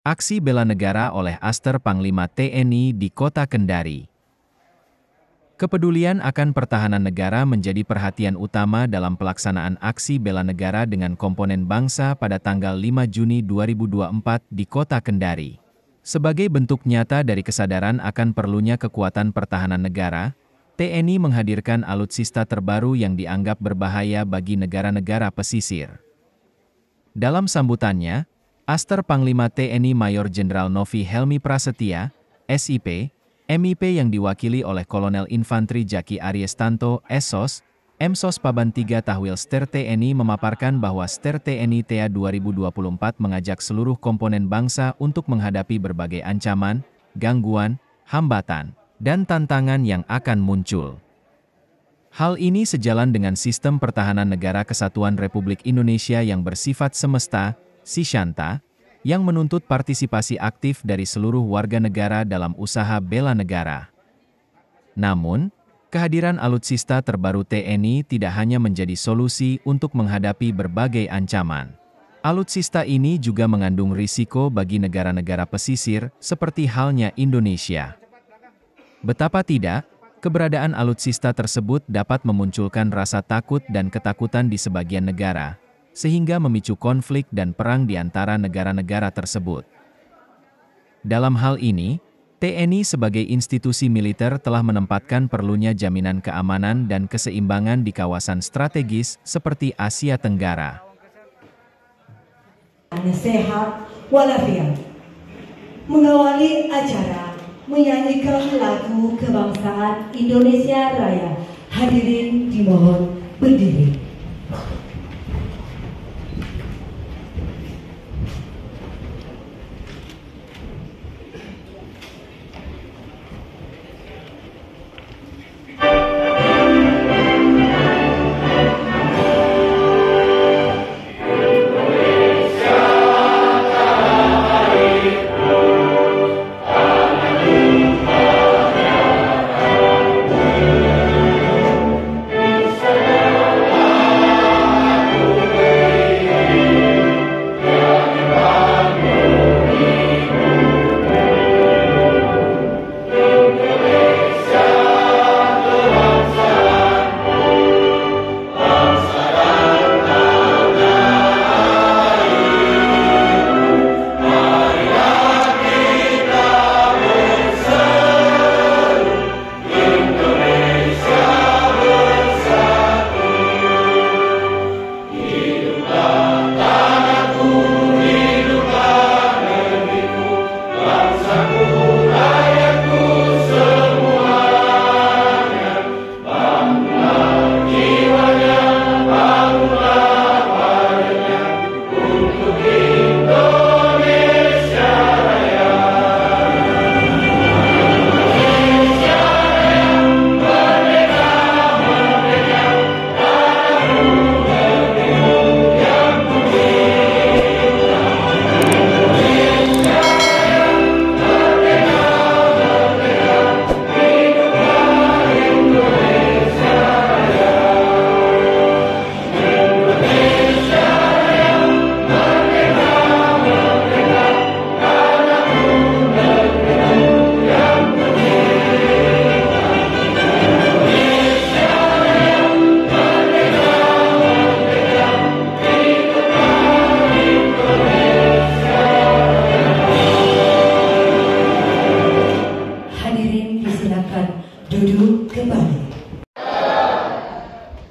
Aksi bela negara oleh Aster Panglima TNI di Kota Kendari. Kepedulian akan pertahanan negara menjadi perhatian utama dalam pelaksanaan aksi bela negara dengan komponen bangsa pada tanggal 5 Juni 2024 di Kota Kendari. Sebagai bentuk nyata dari kesadaran akan perlunya kekuatan pertahanan negara, TNI menghadirkan alutsista terbaru yang dianggap berbahaya bagi negara-negara pesisir. Dalam sambutannya, Aster Panglima TNI Mayor Jenderal Novi Helmi Prasetya, SIP, MIP yang diwakili oleh Kolonel Infantri Jaki Ariestanto, SOS, MSOS Paban 3 Tahwil Ster TNI memaparkan bahwa Ster TNI TA 2024 mengajak seluruh komponen bangsa untuk menghadapi berbagai ancaman, gangguan, hambatan, dan tantangan yang akan muncul. Hal ini sejalan dengan sistem pertahanan negara Kesatuan Republik Indonesia yang bersifat semesta, Sisyanta, yang menuntut partisipasi aktif dari seluruh warga negara dalam usaha bela negara. Namun, kehadiran alutsista terbaru TNI tidak hanya menjadi solusi untuk menghadapi berbagai ancaman. Alutsista ini juga mengandung risiko bagi negara-negara pesisir, seperti halnya Indonesia. Betapa tidak, keberadaan alutsista tersebut dapat memunculkan rasa takut dan ketakutan di sebagian negara, sehingga memicu konflik dan perang di antara negara-negara tersebut. Dalam hal ini, TNI sebagai institusi militer telah menempatkan perlunya jaminan keamanan dan keseimbangan di kawasan strategis seperti Asia Tenggara. Sehat walafiat. Mengawali acara, menyanyikan lagu kebangsaan Indonesia Raya. Hadirin dimohon berdiri.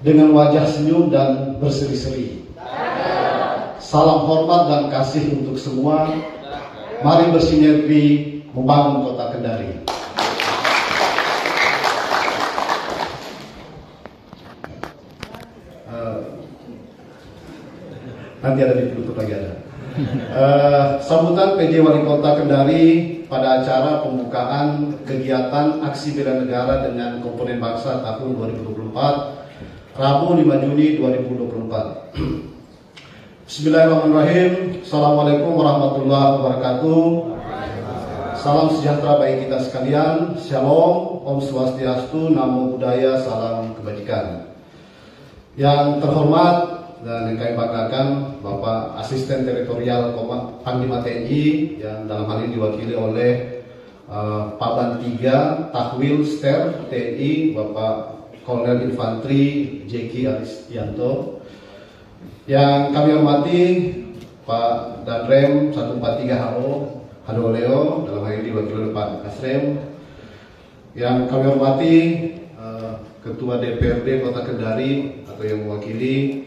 Dengan wajah senyum dan berseri-seri. Salam hormat dan kasih untuk semua. Mari bersinergi membangun Kota Kendari. Nanti ada ditutup lagi ada. Sambutan PJ Wali Kota Kendari pada acara pembukaan kegiatan aksi bela negara dengan komponen bangsa tahun 2024. Rabu 5 Juni 2024. Bismillahirrahmanirrahim. Assalamualaikum warahmatullahi wabarakatuh. Salam sejahtera bagi kita sekalian. Shalom, Om Swastiastu, Namo Buddhaya, salam kebajikan. Yang terhormat dan yang kami banggakan Bapak Asisten Teritorial Panglima TNI yang dalam hal ini diwakili oleh Paban 3 Takwil Ster TNI Bapak Kolonel Infantri Jeki Aristianto. Yang kami hormati Pak Danrem 143 HO Hadoleo, dalam hal ini diwakili oleh Pak Kasrem. Yang kami hormati Ketua DPRD Kota Kendari atau yang mewakili.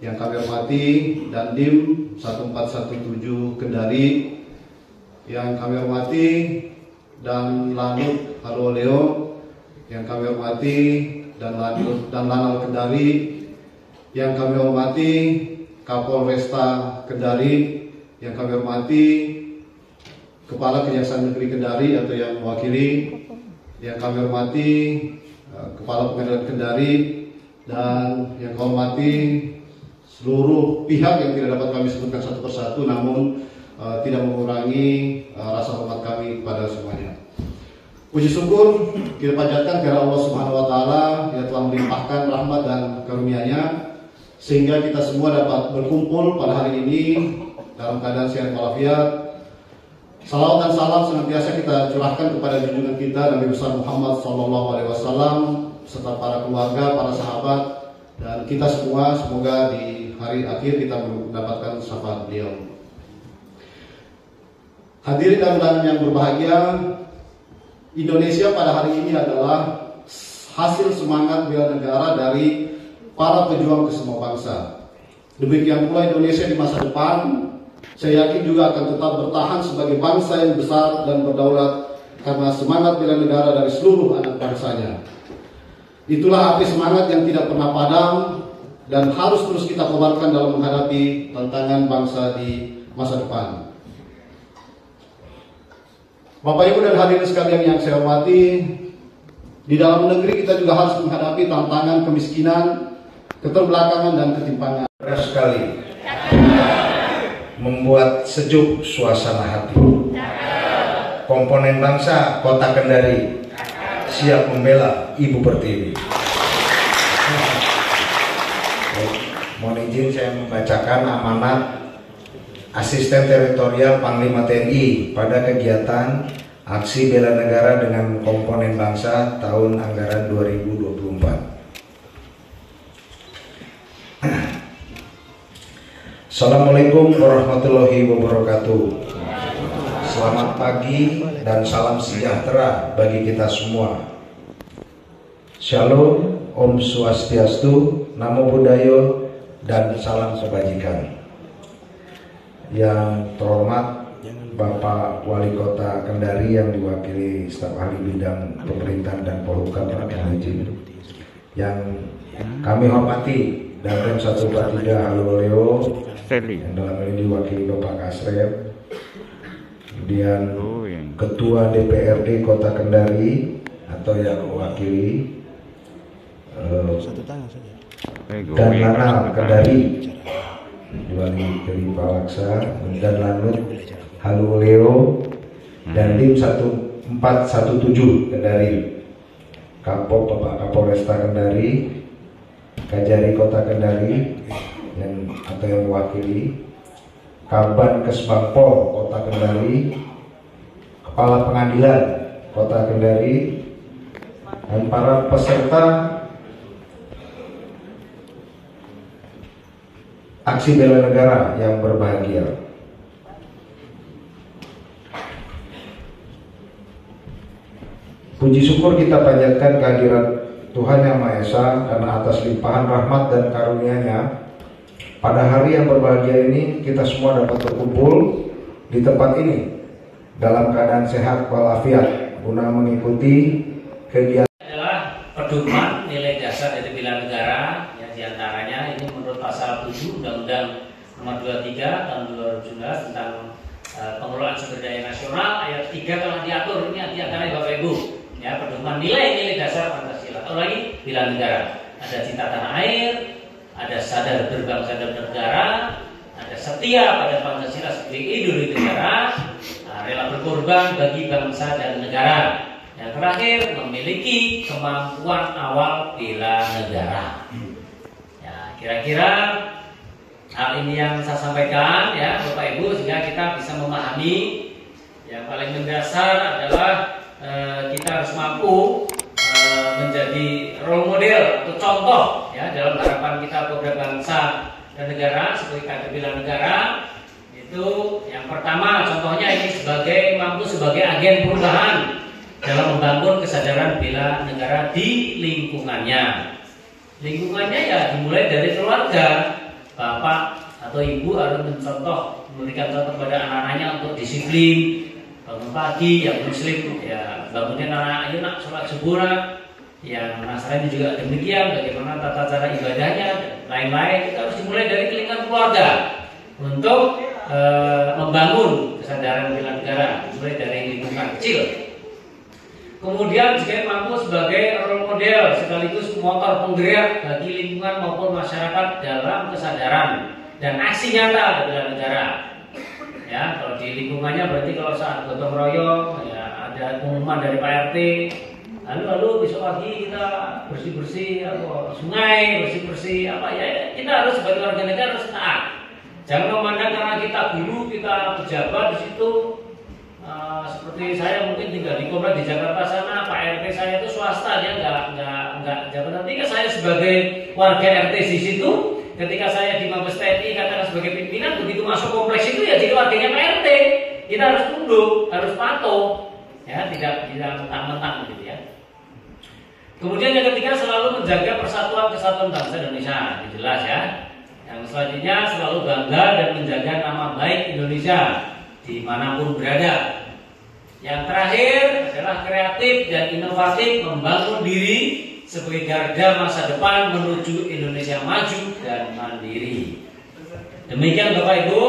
Yang kami hormati Dandim 1417 Kendari. Yang kami hormati Dan Lanut Hadoleo. Yang kami hormati dan Lanal Kendari. Yang kami hormati Kapolresta Kendari. Yang kami hormati Kepala Kejaksaan Negeri Kendari atau yang mewakili. Yang kami hormati Kepala Pengadilan Kendari. Dan yang kami hormati seluruh pihak yang tidak dapat kami sebutkan satu persatu, namun tidak mengurangi rasa hormat kami kepada semuanya. Puji syukur kita panjatkan kepada Allah Subhanahu wa taala yang telah melimpahkan rahmat dan karunia-Nya sehingga kita semua dapat berkumpul pada hari ini dalam keadaan sehat walafiat. Salawat dan salam senantiasa kita curahkan kepada junjungan kita Nabi besar Muhammad SAW serta para keluarga, para sahabat dan kita semua. Semoga di hari akhir kita mendapatkan syafaat beliau. Hadirin dan undangan yang berbahagia, Indonesia pada hari ini adalah hasil semangat bela negara dari para pejuang kesemua bangsa. Demikian pula Indonesia di masa depan, saya yakin juga akan tetap bertahan sebagai bangsa yang besar dan berdaulat karena semangat bela negara dari seluruh anak bangsanya. Itulah api semangat yang tidak pernah padam dan harus terus kita kobarkan dalam menghadapi tantangan bangsa di masa depan. Bapak Ibu dan hadirin sekalian yang saya hormati, di dalam negeri kita juga harus menghadapi tantangan kemiskinan, keterbelakangan dan ketimpangan. Berat sekali membuat sejuk suasana hati. Komponen bangsa Kota Kendari siap membela Ibu Pertiwi. Mohon izin saya membacakan amanat Asisten Teritorial Panglima TNI pada kegiatan Aksi Bela Negara dengan Komponen Bangsa tahun anggaran 2024. Assalamualaikum warahmatullahi wabarakatuh. Selamat pagi dan salam sejahtera bagi kita semua. Shalom, Om Swastiastu, Namo Buddhaya, dan salam kebajikan. Yang terhormat Bapak Wali Kota Kendari yang diwakili staf ahli bidang pemerintahan dan polhukam Pak Haji, yang kami hormati Danrem 143 Hadoleo yang dalam ini diwakili Bapak Kasrem, kemudian Ketua DPRD Kota Kendari atau yang mewakili dan Lanal Kendari diwakili Pak Laksa, dan Lanut Hadoleo dan Dim 1417 Kendari, Bapak Kapolresta Kendari, Kajari Kota Kendari yang atau yang mewakili, Kaban Kesbangpol Kota Kendari, Kepala Pengadilan Kota Kendari, dan para peserta Aksi Bela Negara yang berbahagia. Puji syukur kita panjatkan kehadiran Tuhan Yang Maha Esa karena atas limpahan rahmat dan karunia-Nya pada hari yang berbahagia ini kita semua dapat berkumpul di tempat ini dalam keadaan sehat walafiat guna mengikuti kegiatan adalah pedoman nilai dasar dari bela negara, yang diantaranya ini menurut pasal 7 Undang-Undang Nomor 23 Tahun 2017 tentang pengelolaan sumber daya nasional, ayat 3 telah diatur ini diantaranya Bapak Ibu, ya, pedoman nilai dasar Pancasila. Atau lagi bela negara, ada cinta tanah air, ada sadar berbangsa dan bernegara, ada setia pada Pancasila sebagai ideologi negara, rela berkorban bagi bangsa dan negara. Yang terakhir, memiliki kemampuan awal bela negara. Ya, kira-kira hal ini yang saya sampaikan ya Bapak Ibu, sehingga kita bisa memahami yang paling mendasar adalah kita harus mampu menjadi role model atau contoh ya dalam harapan kita program bangsa dan negara sebagai kader bela negara. Itu yang pertama, contohnya ini mampu sebagai agen perubahan dalam membangun kesadaran bela negara di lingkungannya. Lingkungannya ya dimulai dari keluarga. Bapak atau ibu harus memberikan contoh kepada anak-anaknya untuk disiplin, bangun pagi, yang muslim ya bangunin anak, ayo nak sholat subuh, yang Nasrani juga demikian, bagaimana tata cara ibadahnya dan lain-lain. Kita harus dimulai dari lingkungan keluarga untuk membangun kesadaran bela negara, mulai dari lingkungan kecil. Kemudian juga mampu sebagai role model sekaligus motor penggerak bagi lingkungan maupun masyarakat dalam kesadaran dan aksi nyata bela negara. Ya, kalau di lingkungannya berarti kalau saat gotong royong ya ada pengumuman dari Pak RT, lalu besok pagi kita bersih-bersih sungai, bersih-bersih apa ya, kita harus sebagai warga negara harus taat. Jangan memandang karena kita guru, kita pejabat di situ. Seperti saya mungkin tinggal di Komplek di Jakarta sana, Pak RT saya itu swasta, dia nggak jabatan tinggi. Saya sebagai warga RT di situ, ketika saya di Mabes TNI katakan sebagai pimpinan, begitu masuk kompleks itu ya jadi warganya Pak RT. Kita harus tunduk, harus patuh, ya tidak mentang-mentang gitu ya. Kemudian yang ketiga, selalu menjaga persatuan kesatuan bangsa Indonesia, ini jelas ya. Yang selanjutnya selalu bangga dan menjaga nama baik Indonesia dimanapun berada. Yang terakhir adalah kreatif dan inovatif, membangun diri sebagai garda masa depan menuju Indonesia maju dan mandiri. Demikian Bapak Ibu,